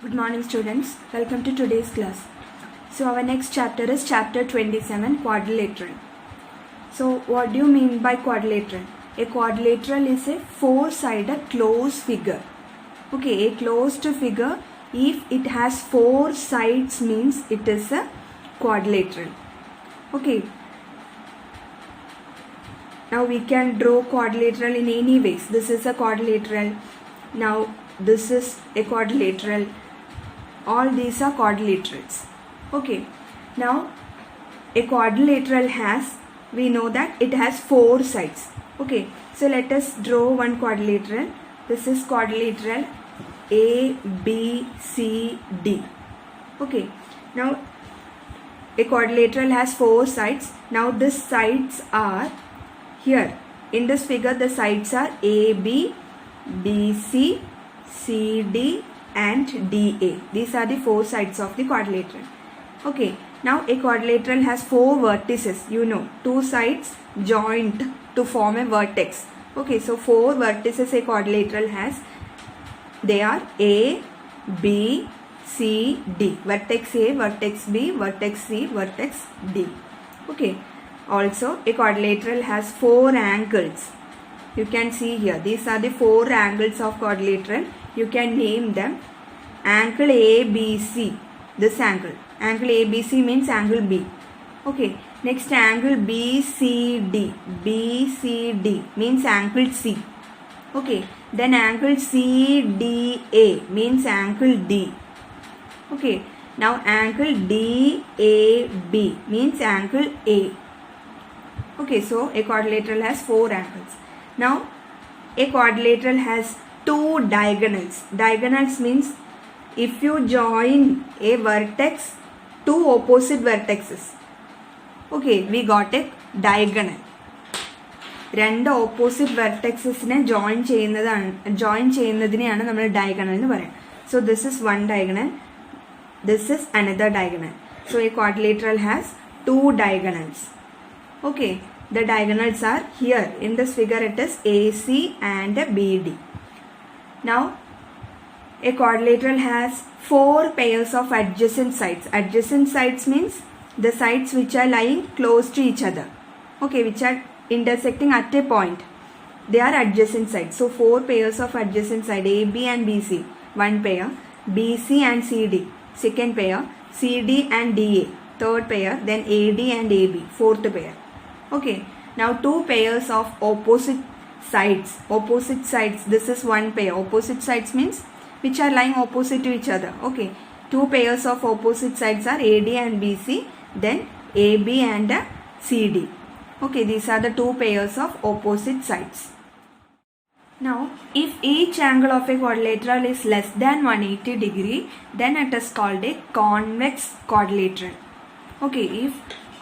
Good morning students, welcome to today's class. So our next chapter is chapter 27, quadrilateral. So what do you mean by quadrilateral? A quadrilateral is a four-sided closed figure. Okay, a closed figure, if it has four sides means it is a quadrilateral. Okay. Now we can draw quadrilateral in any ways. This is a quadrilateral. Now this is a quadrilateral. All these are quadrilaterals. Okay. Now a quadrilateral has, we know that it has four sides. Okay. So let us draw one quadrilateral. This is quadrilateral A, B, C, D. Okay. Now a quadrilateral has four sides. Now these sides are here. In this figure the sides are A, B, B, C, C, D and D, A. These are the four sides of the quadrilateral. Okay. Now a quadrilateral has four vertices. You know, two sides joined to form a vertex. Okay. So four vertices a quadrilateral has. They are A, B, C, D. Vertex A, vertex B, vertex C, vertex D. Okay. Also, a quadrilateral has four angles. You can see here. These are the four angles of quadrilateral. You can name them. Angle ABC. This angle. Angle ABC means angle B. Okay. Next angle BCD. BCD means angle C. Okay. Then angle CDA means angle D. Okay. Now angle DAB means angle A. Okay, so a quadrilateral has four angles. Now, a quadrilateral has two diagonals. Diagonals means if you join a vertex, two opposite vertexes. Okay, we got a diagonal. രണ്ട് opposite വെർട്ടെക്സസിനെ join ചെയ്യുന്നതിനെയാണ് നമ്മൾ diagonal എന്ന് പറയുന്നത്. So this is one diagonal, this is another diagonal. So a quadrilateral has two diagonals. Okay, the diagonals are here. In this figure it is AC and BD. Now, a quadrilateral has four pairs of adjacent sides. Adjacent sides means the sides which are lying close to each other. Okay, which are intersecting at a point. They are adjacent sides. So, four pairs of adjacent side AB and BC. One pair. BC and CD. Second pair. CD and DA. Third pair. Then AD and AB. Fourth pair. Okay, now two pairs of opposite sides. Opposite sides, this is one pair. Opposite sides means which are lying opposite to each other. Okay, two pairs of opposite sides are AD and BC, then AB and CD. Okay, these are the two pairs of opposite sides. Now, if each angle of a quadrilateral is less than 180 degree, then it is called a convex quadrilateral. Okay, if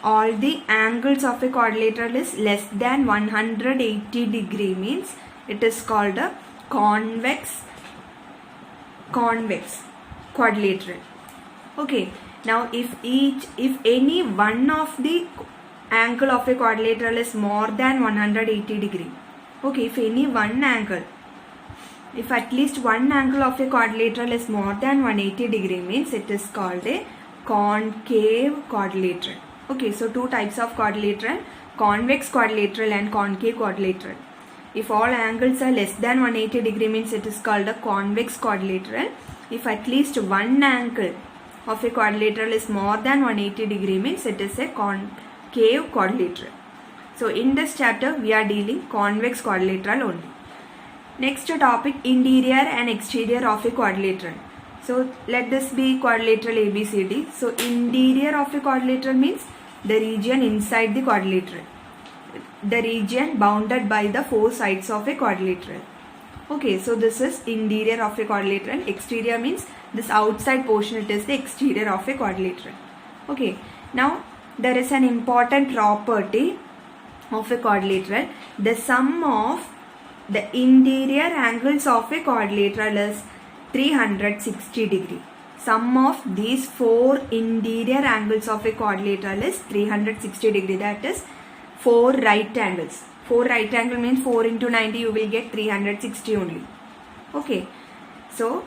all the angles of a quadrilateral is less than 180 degree means it is called a convex quadrilateral. Okay, now if any one of the angle of a quadrilateral is more than 180 degree, okay, if any one angle, if at least one angle of a quadrilateral is more than 180 degree means it is called a concave quadrilateral. Okay, so two types of quadrilateral, convex quadrilateral and concave quadrilateral. If all angles are less than 180 degree means it is called a convex quadrilateral. If at least one angle of a quadrilateral is more than 180 degree means it is a concave quadrilateral. So in this chapter we are dealing convex quadrilateral only. Next topic, interior and exterior of a quadrilateral. So let this be quadrilateral ABCD. So interior of a quadrilateral means the region inside the quadrilateral, the region bounded by the four sides of a quadrilateral. Okay, so this is interior of a quadrilateral. Exterior means this outside portion, it is the exterior of a quadrilateral. Okay, now there is an important property of a quadrilateral. The sum of the interior angles of a quadrilateral is 360 degree. Sum of these four interior angles of a quadrilateral is 360 degree. That is four right angles. 4 right angle means 4 into 90 you will get 360 only. Okay. So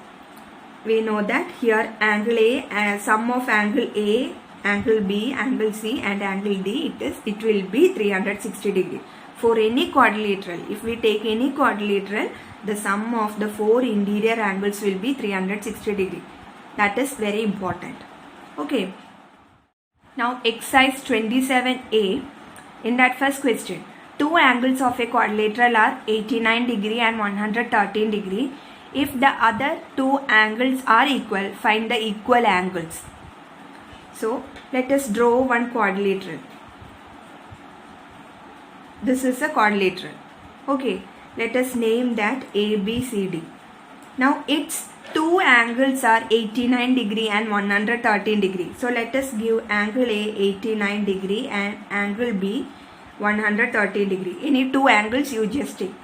we know that here angle A, sum of angle A, angle B, angle C and angle D, it will be 360 degree. For any quadrilateral, if we take any quadrilateral, the sum of the four interior angles will be 360 degree. That is very important. Okay. Now exercise 27A, in that first question, two angles of a quadrilateral are 89 degree and 113 degree. If the other two angles are equal, find the equal angles. So let us draw one quadrilateral. This is a quadrilateral. Okay, let us name that ABCD. Now its two angles are 89 degree and 113 degree. So let us give angle A 89 degree and angle B 113 degree. Any two angles you just take.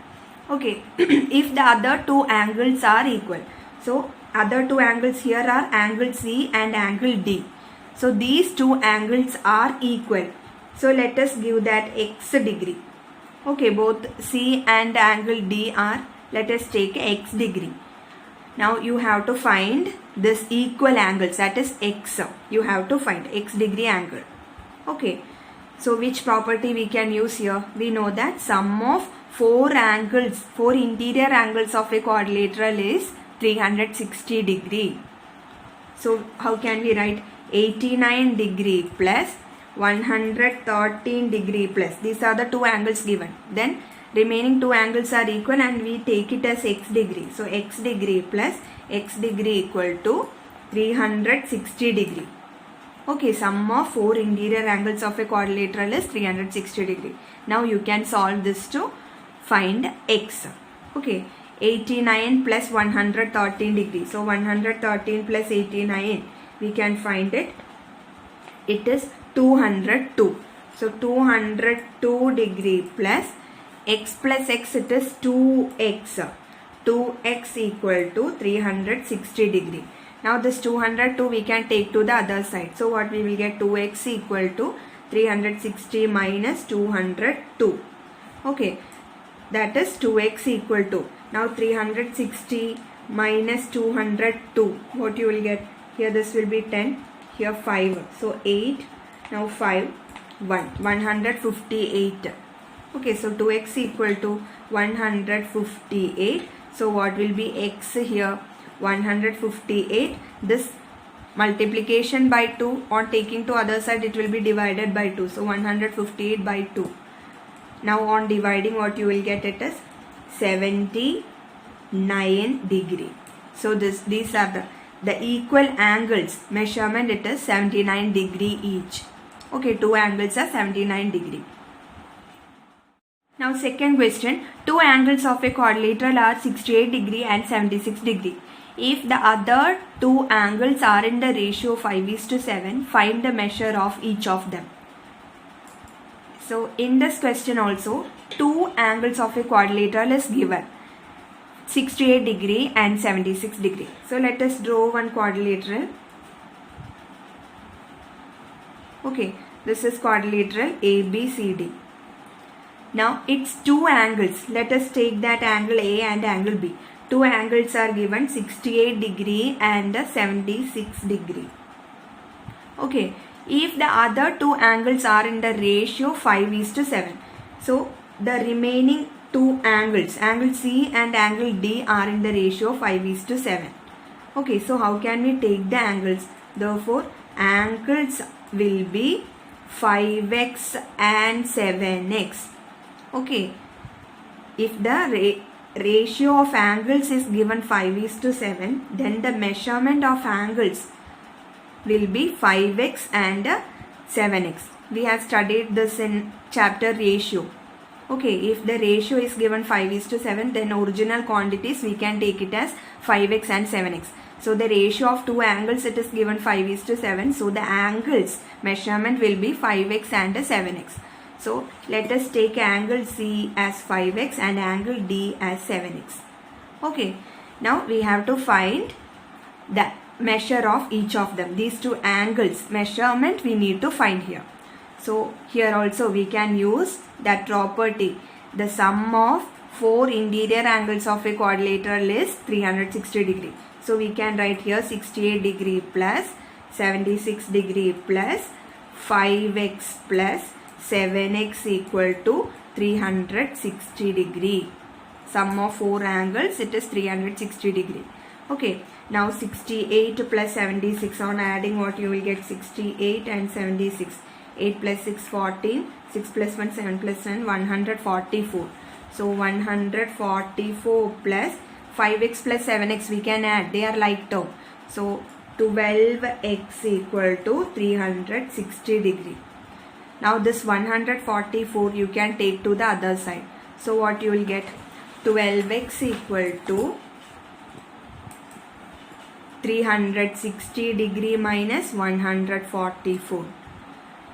Okay, if the other two angles are equal. So other two angles here are angle C and angle D. So these two angles are equal. So let us give that x degree. Okay, both C and angle D are, let us take x degree. Now you have to find this equal angles, that is x. You have to find x degree angle. Okay, so which property we can use here? We know that sum of four angles, four interior angles of a quadrilateral is 360 degree. So how can we write 89 degree plus 113 degree plus, these are the two angles given. Then remaining two angles are equal and we take it as x degree. So x degree plus x degree equal to 360 degree. Okay, sum of four interior angles of a quadrilateral is 360 degree. Now you can solve this to find x. Okay, 89 plus 113 degree. So 113 plus 89, we can find it. It is 202. So 202 degree plus x plus x, it is 2x. 2x equal to 360 degree. Now this 202 we can take to the other side. So what we will get? 2x equal to 360 minus 202. Okay, that is 2x equal to. Now 360 minus 202. What you will get? Here this will be 10. Here 5. So 8. Now 5. 1. 158. Okay, so 2x equal to 158. So what will be x here? 158. This multiplication by 2 or taking to other side, it will be divided by 2. So 158 by 2. Now on dividing, what you will get? It is 79 degree. So these are the equal angles. Measurement, it is 79 degree each. Okay, two angles are 79 degree. Now second question, two angles of a quadrilateral are 68 degree and 76 degree. If the other two angles are in the ratio 5:7, find the measure of each of them. So in this question also, two angles of a quadrilateral is given, 68 degree and 76 degree. So let us draw one quadrilateral. Okay, this is quadrilateral ABCD. Now its two angles, let us take that angle A and angle B. Two angles are given, 68 degree and 76 degree. Okay, if the other two angles are in the ratio 5:7, so the remaining two angles, angle C and angle D, are in the ratio 5:7. Okay, so how can we take the angles? Therefore, angles will be 5x and 7x. Okay, if the ratio of angles is given 5:7, then the measurement of angles will be 5x and 7x. We have studied this in chapter ratio. Okay, if the ratio is given 5:7, then original quantities we can take it as 5x and 7x. So the ratio of two angles, it is given 5:7. So the angles measurement will be 5x and 7x. So let us take angle C as 5x and angle D as 7x. Okay, now we have to find the measure of each of them. These two angles measurement we need to find here. So here also we can use that property. The sum of four interior angles of a quadrilateral is 360 degree. So we can write here 68 degree plus 76 degree plus 5x plus 7x equal to 360 degree. Sum of 4 angles, it is 360 degree. Okay, now 68 plus 76, on adding what you will get, 68 and 76. 8 plus 6, 14. 6 plus 1, 7 plus 1, 144. So 144 plus 5x plus 7x we can add, they are like term. So 12x equal to 360 degree. Now this 144 you can take to the other side. So what you will get, 12x equal to 360 degree minus 144.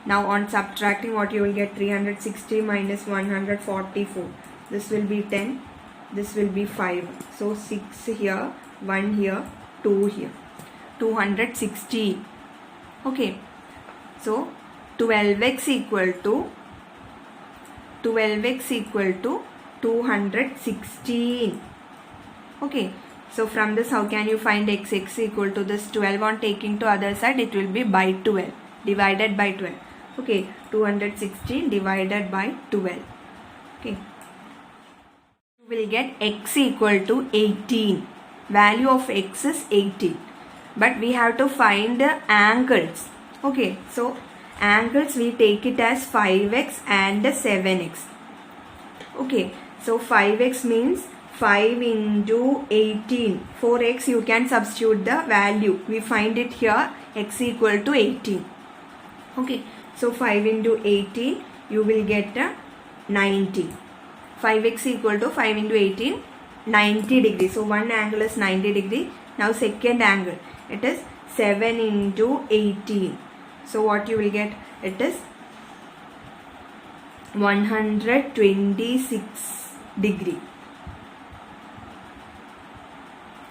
Now on subtracting, what you will get, 360 minus 144. This will be 10. This will be 5. So 6 here, 1 here, 2 here. 260. Okay. So 12x equal to 216. Okay. So from this, how can you find x? X equal to this 12, on taking to other side, it will be by 12, divided by 12. Okay, 216 divided by 12. Okay. You will get x equal to 18. Value of x is 18. But we have to find the angles. Okay, so angles we take it as 5x and 7x. Okay, so 5x means 5 into 18. 4x you can substitute the value. We find it here, x equal to 18. Okay, so 5 into 18 you will get 90. 5x equal to 5 into 18, 90 degree. So one angle is 90 degree. Now second angle, it is 7 into 18. So what you will get, it is 126 degree.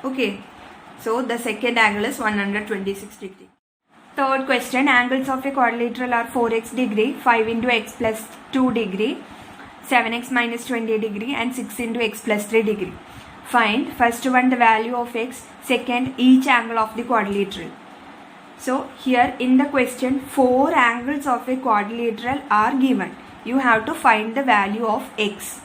Okay, so the second angle is 126 degree. Third question, angles of a quadrilateral are 4x degree, 5 into x plus 2 degree, 7x minus 20 degree and 6 into x plus 3 degree. Find first one the value of x, second each angle of the quadrilateral. So here in the question, 4 angles of a quadrilateral are given. You have to find the value of x.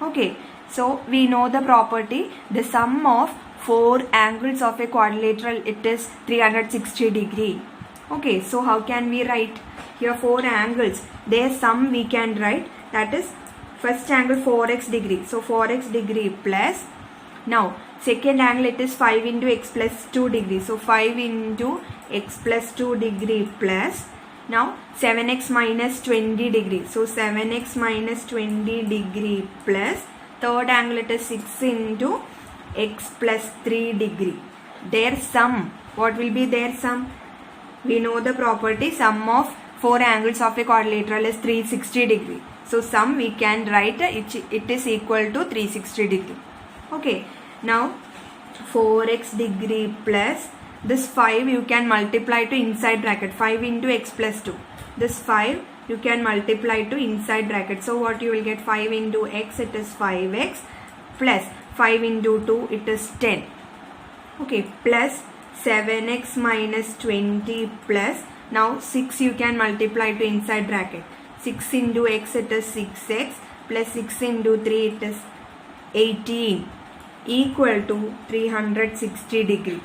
Okay, so we know the property, the sum of 4 angles of a quadrilateral, it is 360 degree. Okay, so how can we write here 4 angles? Their sum we can write, that is first angle 4x degree. So 4x degree plus, now second angle it is 5 into x plus 2 degree. So 5 into x plus 2 degree plus, now 7x minus 20 degree. So 7x minus 20 degree plus, third angle it is 6 into x plus 3 degree. Their sum, what will be their sum? We know the property, sum of 4 angles of a quadrilateral is 360 degree. So sum we can write it is equal to 360 degree. Okay, now 4x degree plus this 5 you can multiply to inside bracket, 5 into x plus 2. This 5 you can multiply to inside bracket. So what you will get, 5 into x, it is 5x plus 5 into 2, it is 10. Okay, plus 7x minus 20 plus, now 6 you can multiply to inside bracket. 6 into x, it is 6x plus 6 into 3, it is 18 equal to 360 degree.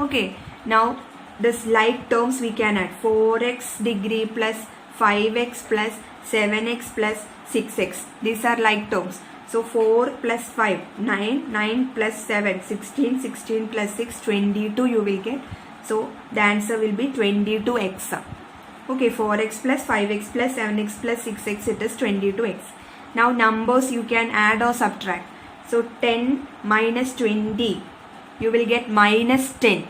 Okay, now this like terms we can add, 4x degree plus 5x plus 7x plus 6x. These are like terms. So 4 plus 5, 9, 9 plus 7, 16, 16 plus 6, 22 you will get. So the answer will be 22x. Okay, 4x plus 5x plus 7x plus 6x, it is 22x. Now numbers you can add or subtract. So 10 minus 20, you will get minus 10.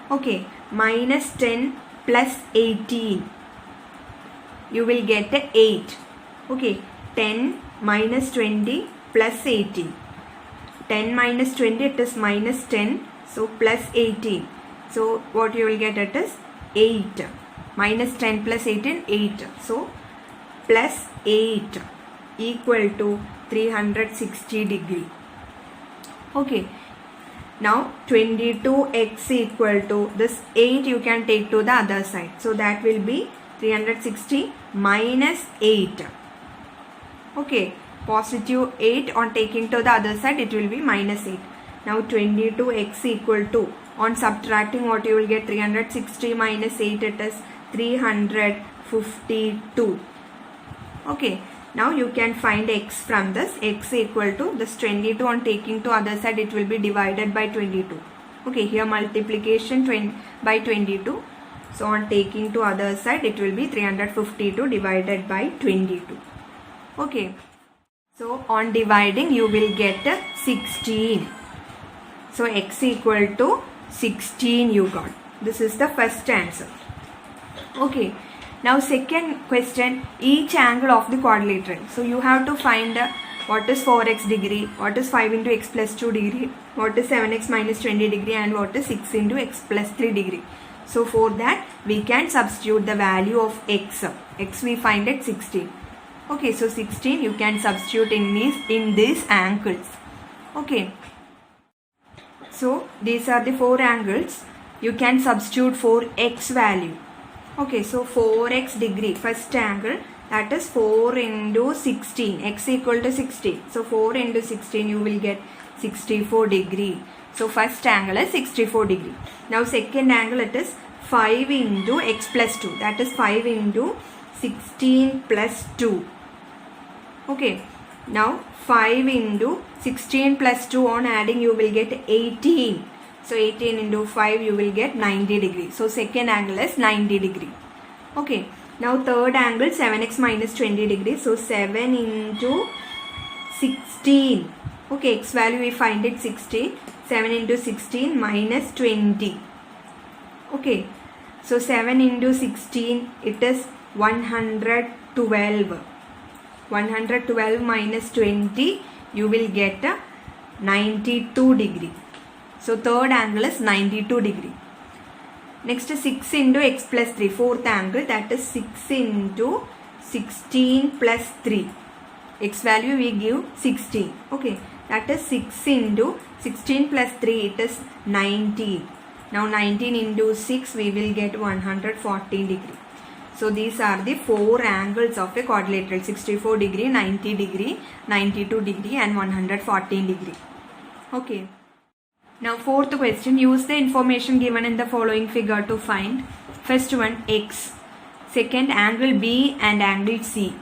Okay, minus 10 plus 18, you will get 8. Okay, 10 minus 20 plus 18. 10 minus 20, it is minus 10. So plus 18. So what you will get, it is 8. Minus 10 plus 18, 8. So plus 8 equal to 360 degree. Okay. Now 22x equal to this 8 you can take to the other side. So that will be 360 minus 8. Okay, positive 8 on taking to the other side, it will be minus 8. Now 22x equal to, on subtracting what you will get, 360 minus 8, it is 352. Okay, now you can find x from this. X equal to this 22 on taking to other side, it will be divided by 22. Okay, here multiplication by 22. So on taking to other side, it will be 352 divided by 22. Okay, so on dividing you will get 16. So x equal to 16 you got. This is the first answer. Okay, now second question, each angle of the quadrilateral. So you have to find what is 4x degree, what is 5 into x plus 2 degree, what is 7x minus 20 degree, and what is 6 into x plus 3 degree. So for that we can substitute the value of x. X we find at 16. Okay, so 16 you can substitute in these angles. Okay, so these are the 4 angles. You can substitute for x value. Okay, so 4x degree, first angle, that is 4 into 16, x equal to 16. So 4 into 16 you will get 64 degree. So first angle is 64 degree. Now second angle, it is 5 into x plus 2, that is 5 into 16 plus 2. Okay, now 5 into 16 plus 2 on adding you will get 18. So 18 into 5 you will get 90 degree. So second angle is 90 degree. Okay, now third angle 7x minus 20 degree. So 7 into 16. Okay, x value we find it 16. 7 into 16 minus 20. Okay, so 7 into 16, it is 112. 112 minus 20, you will get a 92 degree. So third angle is 92 degree. Next 6 into x plus 3, fourth angle, that is 6 into 16 plus 3. X value we give 16. Okay, that is 6 into 16 plus 3, it is 19. Now 19 into 6, we will get 114 degree. So these are the 4 angles of a quadrilateral: 64 degree, 90 degree, 92 degree and 114 degree. Okay. Now fourth question, use the information given in the following figure to find. First one, x. Second, angle B and angle C.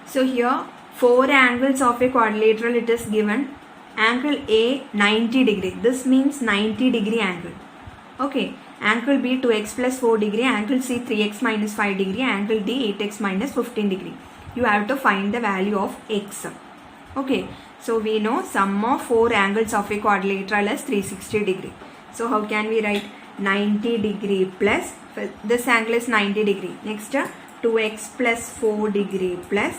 So here 4 angles of a quadrilateral it is given. Angle A 90 degree. This means 90 degree angle. Okay. Angle B 2x plus 4 degree, angle C 3x minus 5 degree, angle D 8x minus 15 degree. You have to find the value of x. Okay, so we know sum of 4 angles of a quadrilateral is 360 degree. So how can we write 90 degree plus, this angle is 90 degree. Next 2x plus 4 degree plus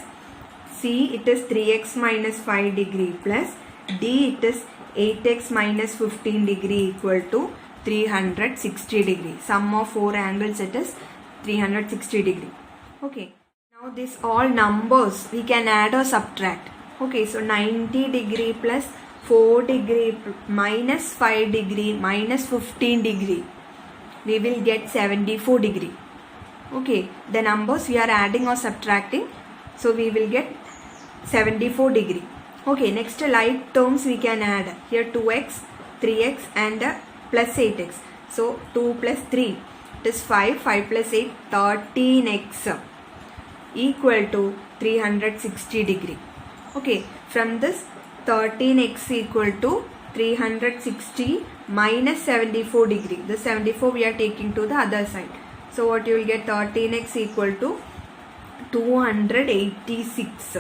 C, it is 3x minus 5 degree plus D, it is 8x minus 15 degree equal to 360 degree. Sum of 4 angles, it is 360 degree. Okay, now this all numbers we can add or subtract. Okay, so 90 degree plus 4 degree minus 5 degree minus 15 degree, we will get 74 degree. Okay, the numbers we are adding or subtracting, so we will get 74 degree. Okay, next like terms we can add here, 2x, 3x and plus 8x. So 2 plus 3, it is 5, 5 plus 8, 13x equal to 360 degree. Okay, from this 13x equal to 360 minus 74 degree. The 74 we are taking to the other side. So what you will get, 13x equal to 286.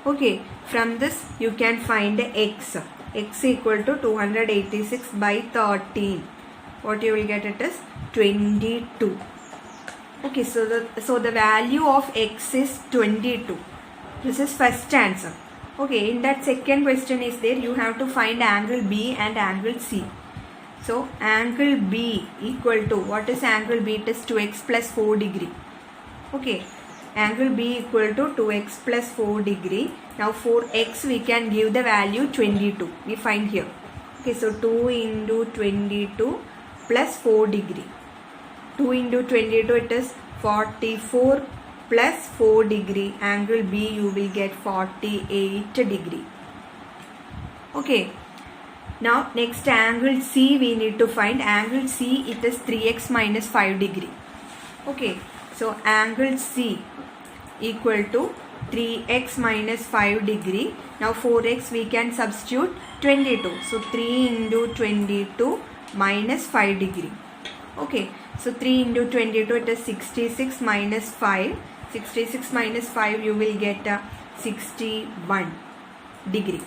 Okay, from this you can find x. X equal to 286 by 13. What you will get, it is 22. Okay, so the value of x is 22. This is first answer. Okay, in that second question is there, you have to find angle B and angle C. So angle B equal to, what is angle B? It is 2x plus 4 degree. Okay, angle B equal to 2x plus 4 degree. Now for x we can give the value 22. We find here. Okay, so 2 into 22 plus 4 degree. 2 into 22 it is 44 plus 4 degree. Angle B you will get 48 degree. Okay. Now next angle C we need to find. Angle C it is 3x minus 5 degree. Okay. So angle C equal to 3x minus 5 degree. Now 4x we can substitute 22. So 3 into 22 minus 5 degree. Okay. So 3 into 22 it is 66 minus 5. 66 minus 5 you will get 61 degree.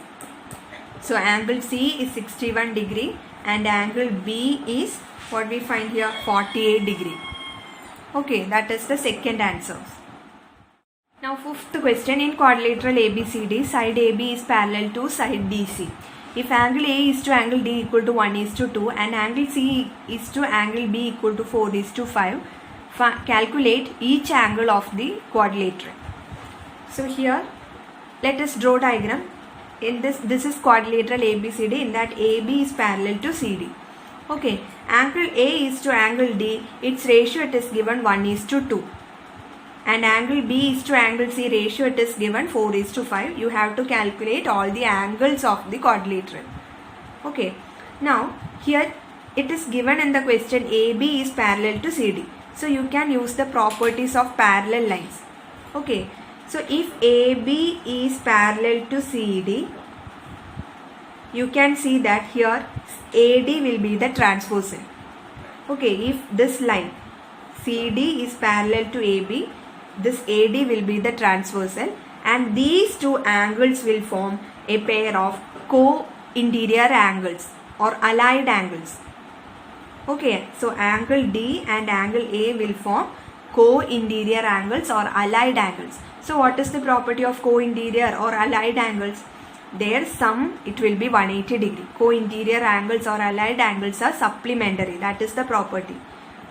So angle C is 61 degree and angle B is what we find here 48 degree. Okay, that is the second answer. Now fifth question, in quadrilateral ABCD, side AB is parallel to side DC. If angle A is to angle D equal to 1:2 and angle C is to angle B equal to 4:5, calculate each angle of the quadrilateral. So here let us draw diagram. In this is quadrilateral ABCD, in that AB is parallel to CD. Okay, angle A is to angle D, its ratio it is given 1:2. And angle B is to angle C, ratio it is given 4:5. You have to calculate all the angles of the quadrilateral. Okay, now here it is given in the question AB is parallel to CD. So you can use the properties of parallel lines. Okay. So if AB is parallel to CD, you can see that here AD will be the transversal. Okay, if this line CD is parallel to AB, this AD will be the transversal and these two angles will form a pair of co-interior angles or allied angles. Okay, so angle D and angle A will form co-interior angles or allied angles. So what is the property of co-interior or allied angles? Their sum it will be 180 degree. Co-interior angles or allied angles are supplementary. That is the property.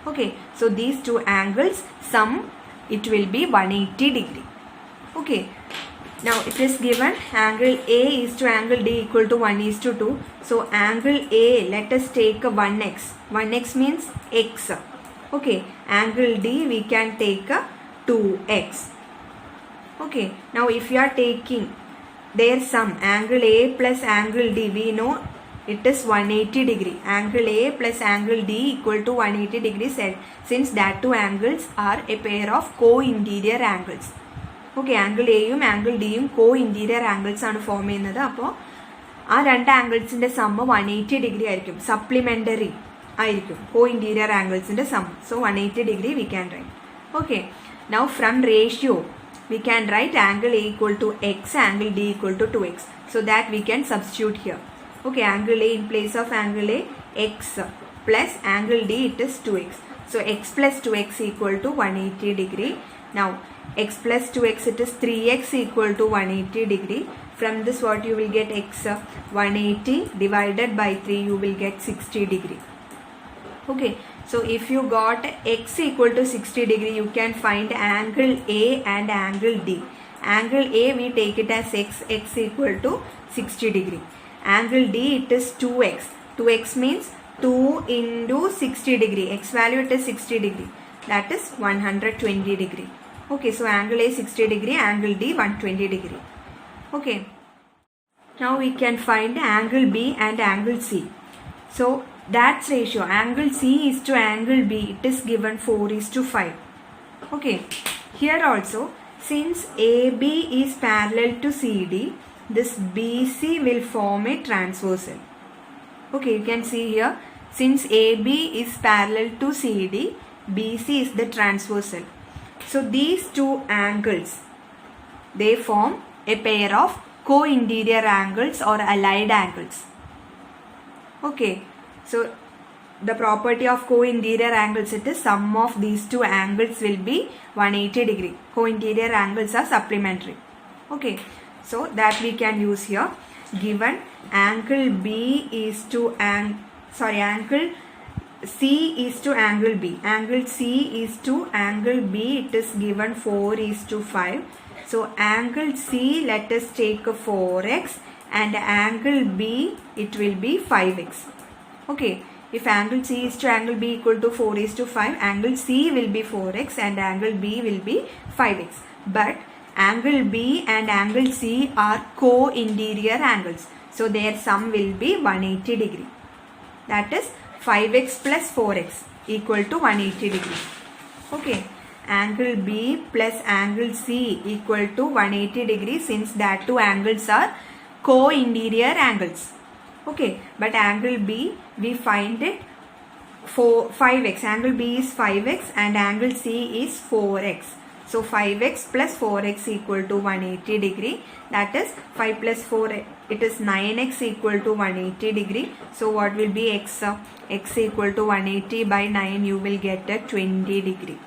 Okay, so these two angles sum it will be 180 degree. Okay, now it is given angle A is to angle D equal to 1:2. So angle A, let us take a 1x. 1x means x. Okay, angle D we can take a 2x. Okay, now if you are taking their sum, angle A plus angle D, we know it is 180 degree. Angle A plus angle D equal to 180 degree set, since that two angles are a pair of co-interior angles. Okay, angle A യും angle D യും co-interior angles ആണ് form ചെയ്യുന്നത്. അപ്പോൾ ആ രണ്ട് ആംഗിൾസിൻ്റെ sum 180 degree ആയിരിക്കും, supplementary ആയിരിക്കും co-interior angles sum. So 180 degree we can write. Okay, now from ratio we can write angle A equal to x, angle D equal to 2x. So that we can substitute here. Okay, angle A in place of angle A, x plus angle D it is 2x. So x plus 2x equal to 180 degree. Now x plus 2x it is 3x equal to 180 degree. From this what you will get x 180 divided by 3 you will get 60 degree. Okay, so if you got x equal to 60 degree, you can find angle A and angle D. Angle A we take it as x, x equal to 60 degree. Angle D it is 2x. 2x means 2 into 60 degree. X value it is 60 degree. That is 120 degree. Okay, so angle A 60 degree, angle D 120 degree. Okay, now we can find angle B and angle C. So that's ratio, angle C is to angle B, it is given 4:5. Okay, here also since AB is parallel to CD, this BC will form a transversal. Okay, you can see here, since AB is parallel to CD, BC is the transversal. So these two angles, they form a pair of co-interior angles or allied angles. Okay, so the property of co-interior angles, it is sum of these two angles will be 180 degree. Co-interior angles are supplementary. Okay, so that we can use here. Given angle B is to angle C is to angle B. Angle C is to angle B, it is given 4:5. So angle C, let us take a 4x and angle B, it will be 5x. Okay, if angle C is to angle B equal to 4:5, angle C will be 4x and angle B will be 5x. But angle B and angle C are co-interior angles. So their sum will be 180 degree. That is 5x plus 4x equal to 180 degree. Okay, angle B plus angle C equal to 180 degree, since that two angles are co-interior angles. Okay, but angle B, we find it 5x. Angle B is 5x and angle C is 4x. So 5x plus 4x equal to 180 degree. That is 5 plus 4, it is 9x equal to 180 degree. So what will be x? X equal to 180 by 9, you will get a 20 degree.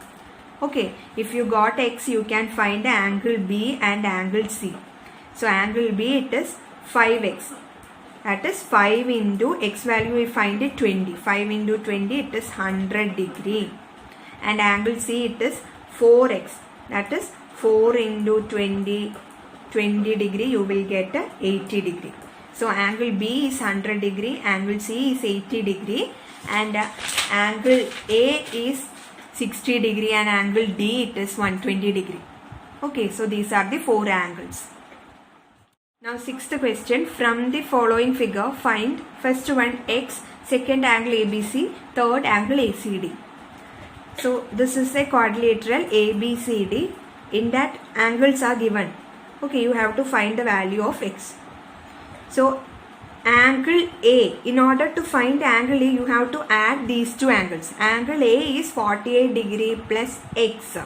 Okay, if you got x, you can find angle B and angle C. So angle B, it is 5x. That is 5 into x value, we find it 20. 5 into 20, it is 100 degree. And angle C, it is 4x. That is 4 into 20 degree, you will get 80 degree. So angle B is 100 degree, angle C is 80 degree, and angle A is 60 degree and angle D, it is 120 degree. Okay, so these are the 4 angles. Now sixth question, from the following figure find first one x, second angle ABC, third angle ACD. So this is a quadrilateral ABCD. In that angles are given. Okay, you have to find the value of x. So angle A, in order to find angle A, you have to add these two angles. Angle A is 48 degree plus x.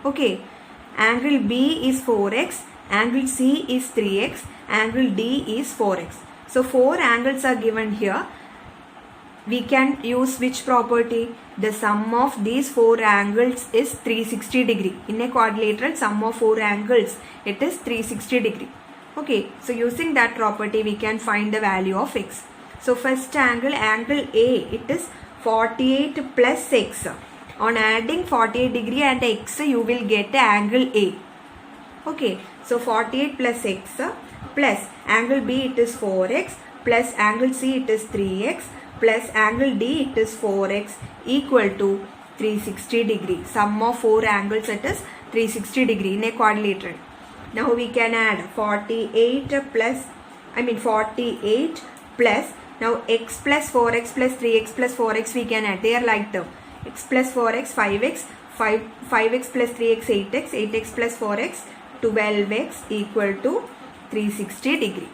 Okay, angle B is 4x, angle C is 3x, angle D is 4x. So 4 angles are given here. We can use which property? The sum of these 4 angles is 360 degree. In a quadrilateral, sum of 4 angles, it is 360 degree. Okay, so using that property, we can find the value of x. So first angle, angle A, it is 48 plus x. On adding 48 degree and x, you will get angle A. Okay, so 48 plus x plus angle B, it is 4x, plus angle C, it is 3x, plus angle D, it is 4x, equal to 360 degree. Sum of 4 angles, it is 360 degree in a quadrilateral. Now we can add 48 plus now x plus 4x plus 3x plus 4x we can add. They are like term. X plus 4x 5x, 5x plus 3x 8x, 8x plus 4x 12x equal to 360 degree.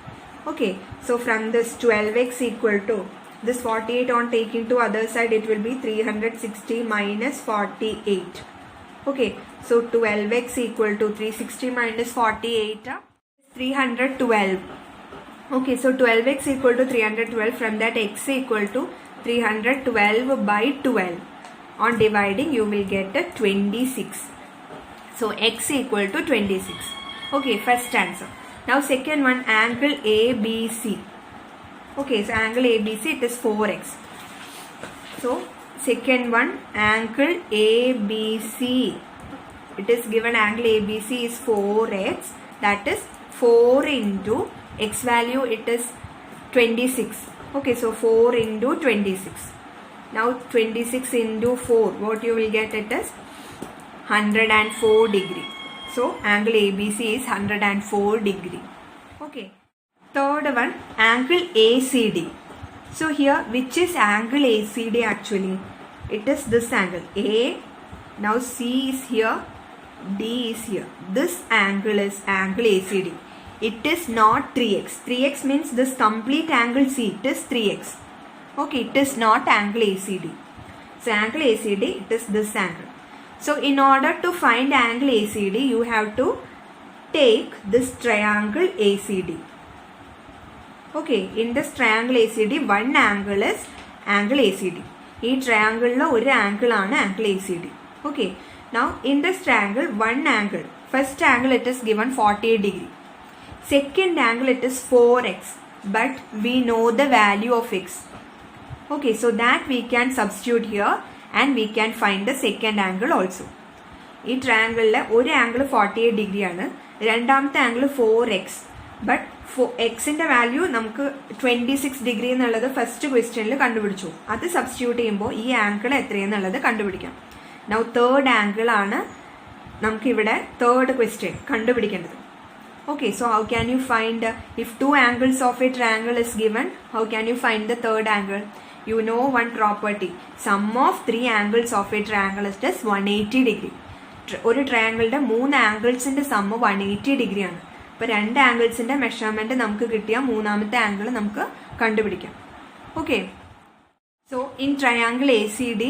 Okay, so from this 12x equal to this 48 on taking to other side, it will be 360 minus 48. Okay, so 12x equal to 360 minus 48, 312. Okay, so 12x equal to 312, from that x equal to 312 by 12. On dividing, you will get a 26. So x equal to 26. Okay, first answer. Now second one, angle ABC. Okay, so angle ABC, it is 4x. So second one, angle ABC, it is given angle ABC is 4x, that is 4 into x value, it is 26. Okay, so 4 into 26. Now 26 into 4, what you will get, it is 104 degree. So angle ABC is 104 degree. Okay. Third one, angle ACD. So here, which is angle ACD actually? It is this angle A. Now C is here, D is here. This angle is angle ACD. It is not 3x. 3x means this complete angle C, it is 3x. Okay, it is not angle ACD. So angle ACD, it is this angle. So in order to find angle ACD, you have to take this triangle ACD. Okay, in this triangle ACD, one angle is angle ACD. This triangle lo one angle aanu angle ACD. Okay, now in this triangle, one angle, first angle it is given 48 degree. Second angle it is 4x, but we know the value of x. Okay, so that we can substitute here and we can find the second angle also. This triangle one angle 48 degree aanu, രണ്ടാമത്തെ angle 4x, but എക്സിൻ്റെ value നമുക്ക് 26 degree എന്നുള്ളത് first ക്വസ്റ്റ്യനിൽ കണ്ടുപിടിച്ചു. അത് substitute ചെയ്യുമ്പോൾ ഈ angle എത്രയെന്നുള്ളത് കണ്ടുപിടിക്കാം. നൗ തേർഡ് ആംഗിൾ ആണ് നമുക്കിവിടെ തേർഡ് ക്വസ്റ്റ്യൻ കണ്ടുപിടിക്കേണ്ടത്. Okay, so how can you find, if two angles of a triangle is given, how can you find the third angle? You know one property. Sum of three angles of a triangle is just 180 degree. ഒരു ട്രയാങ്കിളുടെ 3 ആംഗിൾസിൻ്റെ sum 180 degree ആണ്. അപ്പോൾ 2 ആംഗിൾസിൻ്റെ measurement നമുക്ക് കിട്ടിയ മൂന്നാമത്തെ angle നമുക്ക് കണ്ടുപിടിക്കാം. Okay, so in triangle ACD,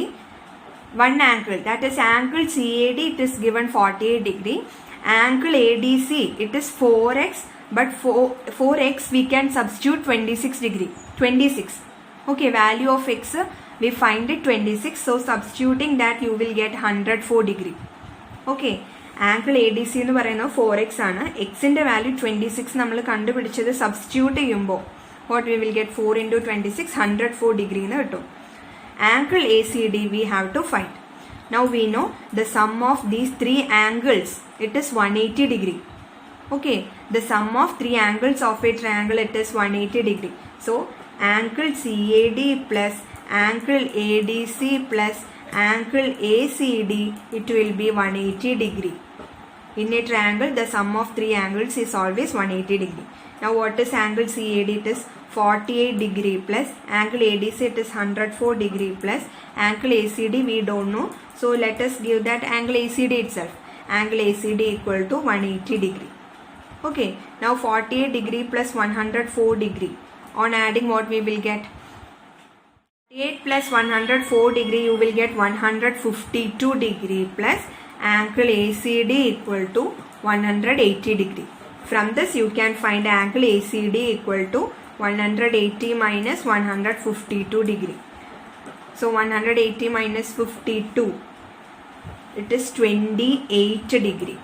one angle, that is angle CAD, it is given 48 degree. Angle ADC, it is 4x, but 4x we can substitute 26 degree. 26. Okay, value of x we find it 26. So substituting that you will get 104 degree. Okay, angle ADC എന്ന് പറയുന്നത് 4x ആണ്. എക്സിൻ്റെ value 26 നമ്മൾ കണ്ടുപിടിച്ചത് substitute ചെയ്യുമ്പോൾ what we will get 4 into 26, 104 degree എന്ന് കിട്ടും. Angle ACD we have to find. Now we know the sum of these three angles, it is 180 degree. Okay, the sum of three angles of a triangle, it is 180 degree. So angle CAD plus angle ADC plus angle ACD, it will be 180 degree. In a triangle, the sum of three angles is always 180 degree. Now what is angle CAD? It is 48 degree plus angle ADC, it is 104 degree plus angle ACD we don't know. So let us give that angle ACD itself. Angle ACD equal to 180 degree. Okay, now 48 degree plus 104 degree. On adding, what we will get? 48 plus 104 degree, you will get 152 degree plus angle ACD equal to 180 degree. From this you can find angle ACD equal to 180 minus 152 degree. So 180 minus 52, it is 28 degree.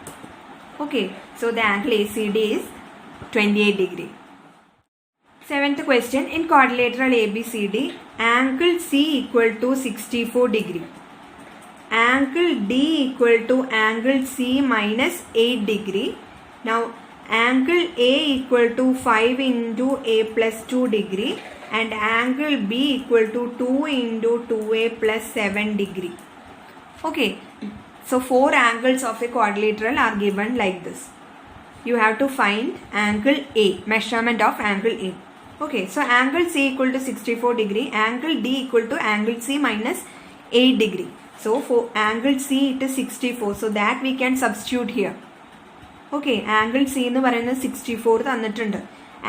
Okay, so the angle ACD is 28 degree. Seventh question, in quadrilateral ABCD, angle C equal to 64 degree. Angle D equal to angle C minus 8 degree. Now angle A equal to 5 into A plus 2 degree and angle B equal to 2 into 2A plus 7 degree. Okay, so 4 angles of a quadrilateral are given like this. You have to find angle A, measurement of angle A. Okay, so angle C equal to 64 degree, angle D equal to angle C minus 8 degree. So for angle C it is 64, so that we can substitute here. Okay, angle C എന്ന് പറയുന്നത് 64 തന്നിട്ടുണ്ട്.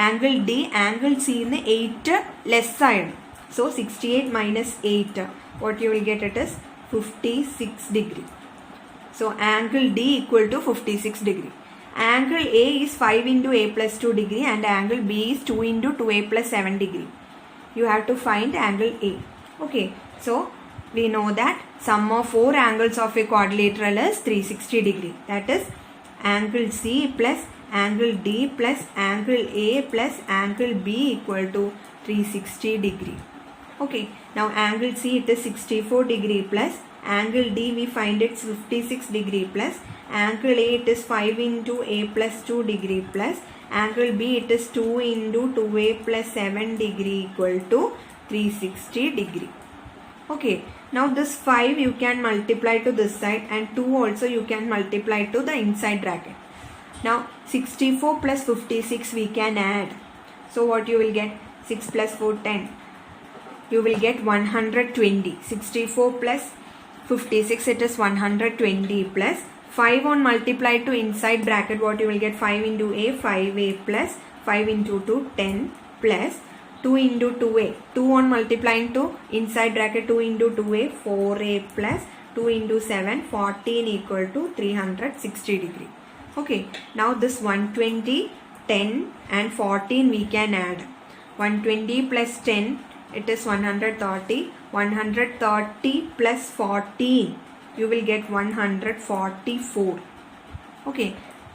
Angle D angle C എന്ന് 8 less ആണ്. So 68 minus 8, what you will get it is 56 degree. So angle D equal to 56 degree. Angle A is 5 into A plus 2 degree and angle B is 2 into 2A plus 7 degree. You have to find angle A. Okay, so we know that sum of 4 angles of a quadrilateral is 360 degree. That is angle C plus angle D plus angle A plus angle B equal to 360 degree. Okay, now angle C it is 64 degree plus angle D we find it 56 degree plus angle A it is 5 into A plus 2 degree plus angle B it is 2 into 2A plus 7 degree equal to 360 degree. Okay, now this 5 you can multiply to this side and 2 also you can multiply to the inside bracket. Now 64 plus 56 we can add. So what you will get? 6 plus 4, 10. You will get 120. 64 plus 56 it is 120 plus 5 on multiply to inside bracket, what you will get? 5 into A, 5A plus 5 into 2, 10 plus 2 into 2A, 2 on multiplying to inside bracket, 2 into 2A, 4A plus 2 into 7, 14 equal to 360 degree. Okay, now this 120, 10 and 14 we can add. 120 plus 10 it is 130, 130 plus 14 you will get 144. Okay,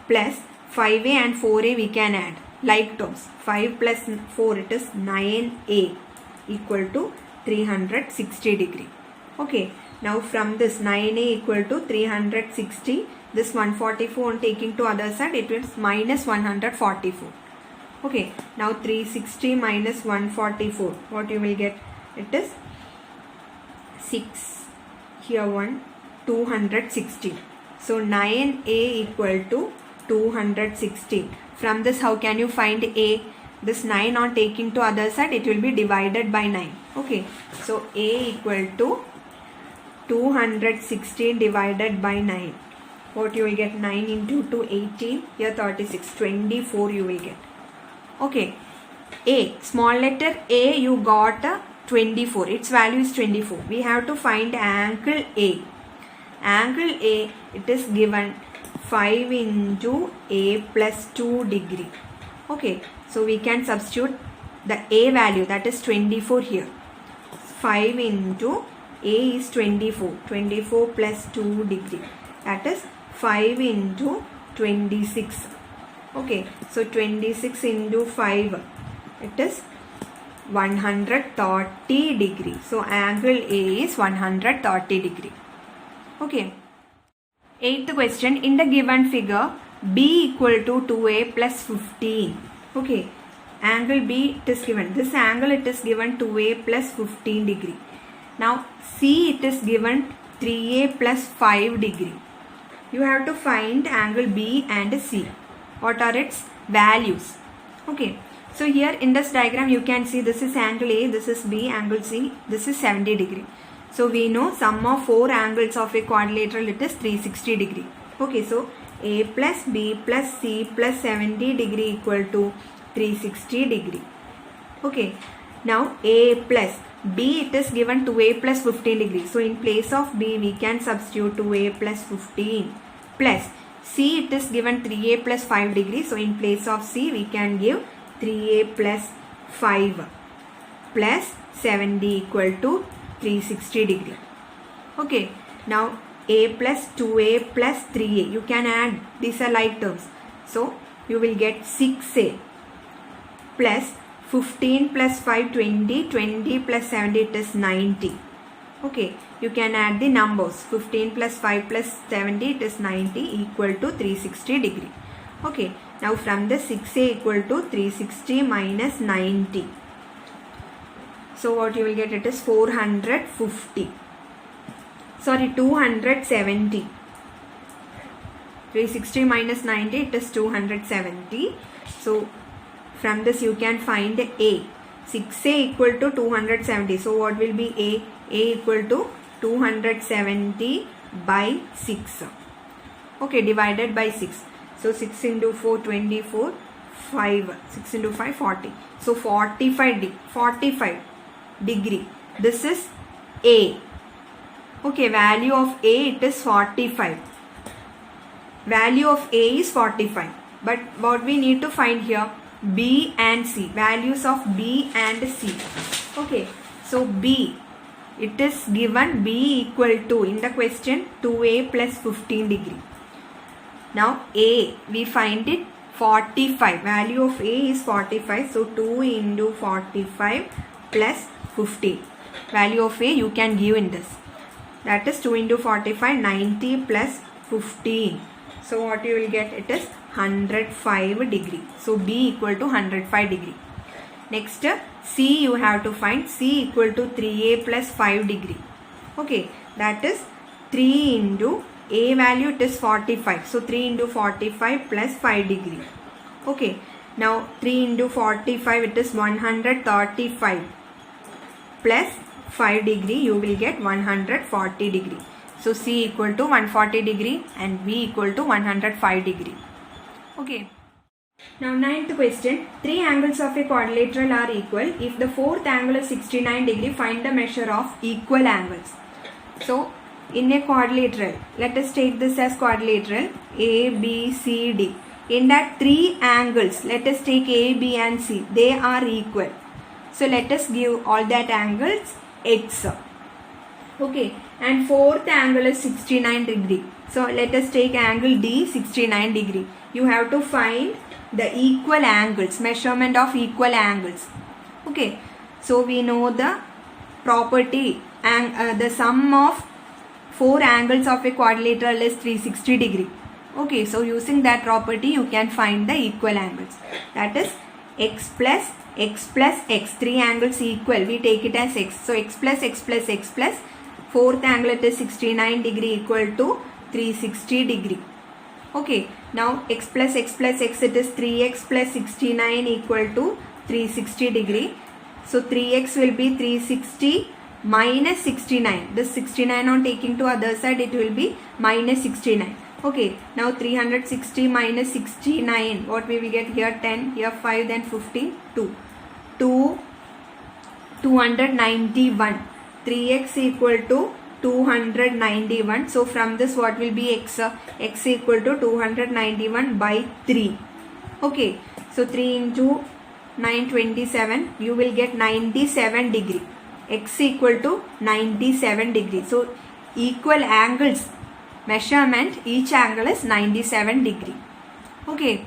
plus 5A and 4A we can add like terms. 5 plus 4 it is 9A equal to 360 degree. Okay, now from this 9A equal to 360, this 144 on taking to other side, it is minus 144. Okay, now 360 minus 144, what you will get? It is 6, here 1, 216. So 9a equal to 216. From this, how can you find a? This 9 on taking to other side, it will be divided by 9. Okay, so a equal to 216 divided by 9. What you will get? 9 into 2, 18, here 36, 24 you will get. Okay, a, small letter a, you got 24, its value is 24. We have to find angle a. Angle a, it is given 5 into a plus 2 degree. Okay, so we can substitute the a value, that is 24 here. 5 into a is 24, 24 plus 2 degree, that is 5 into 26. Okay, so 26 into 5, it is 130 degree. So angle A is 130 degree. Okay. 8th question, in the given figure, B equal to 2A plus 15. Okay, angle B it is given. This angle it is given 2A plus 15 degree. Now C it is given 3A plus 5 degree. You have to find angle B and C. What are its values? Okay, so here in this diagram you can see this is angle A, this is B, angle C, this is 70 degree. So we know sum of 4 angles of a quadrilateral, it is 360 degree. Okay, so A plus B plus C plus 70 degree equal to 360 degree. Okay, now A plus B it is given 2A plus 15 degree. So in place of B we can substitute 2A plus 15 plus C it is given 3A plus 5 degree. So in place of C we can give 3A plus 5 plus 70 equal to 360 degree. Okay, now A plus 2A plus 3A, you can add, these are like terms. So you will get 6A plus 15 plus 5, 20, 20 plus 70 it is 90. Okay, you can add the numbers, 15 plus 5 plus 70 it is 90 equal to 360 degree. Okay, now from the 6A equal to 360 minus 90. So what you will get, it is 450. Sorry, 270. 360 minus 90, it is 270. So from this you can find A. 6A equal to 270. So what will be A? A equal to 270 by 6. Okay, divided by 6. So 6 into 4, 24, 5. 6 into 5, 40. So 45 degree. This is A. Okay, value of A it is 45. Value of A is 45. But what we need to find here, B and C. Values of B and C. Okay, so B, it is given B equal to, in the question, 2A plus 15 degree. Now A, we find it 45. Value of A is 45. So 2 into 45 plus 15. Value of A you can give in this. That is 2 into 45, 90 plus 15. So what you will get, it is 105 degree. So B equal to 105 degree. Next, C you have to find. C equal to 3A plus 5 degree. Okay, that is 3 into A value, it is 45. So 3 into 45 plus 5 degree. Okay, now 3 into 45, it is 135 plus 5 degree, you will get 140 degree. So C equal to 140 degree and B equal to 105 degree. Okay. Now 9th question, 3 angles of a quadrilateral are equal. If the 4th angle is 69 degree, find the measure of equal angles. So in a quadrilateral, let us take this as quadrilateral A, B, C, D. In that 3 angles, let us take A, B and C. They are equal. So let us give all that angles X. Okay, and 4th angle is 69 degree. So let us take angle D, 69 degree. You have to find the equal angles, measurement of equal angles. Okay, so we know the property and the sum of 4 angles of a quadrilateral is 360 degree. Okay, so using that property you can find the equal angles. That is x plus x plus x, 3 angles equal, we take it as x. So x plus x plus x plus, fourth angle it is 69 degree equal to 360 degree. Okay, now x plus x plus x, it is 3x plus 69 equal to 360 degree. So 3x will be 360 minus 69. This 69 on taking to other side, it will be minus 69. Okay, now 360 minus 69, what we will get here? 10, here 5, then 15, 2. 291. 3x equal to 291. So from this what will be x? X equal to 291 by 3. Okay, so 3 into 927, you will get 97 degree. X equal to 97 degree. So equal angles measurement, each angle is 97 degree. Okay.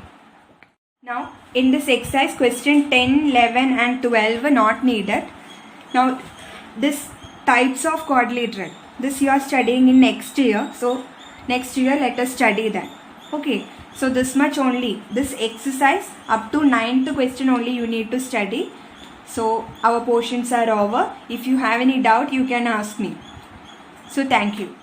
Now in this exercise, question 10, 11 and 12 not needed. Now this types of quadrilateral, this you are studying in next year. So next year let us study that. Okay. So this much only, this exercise up to 9th question only you need to study. So our portions are over. If you have any doubt, you can ask me. So thank you.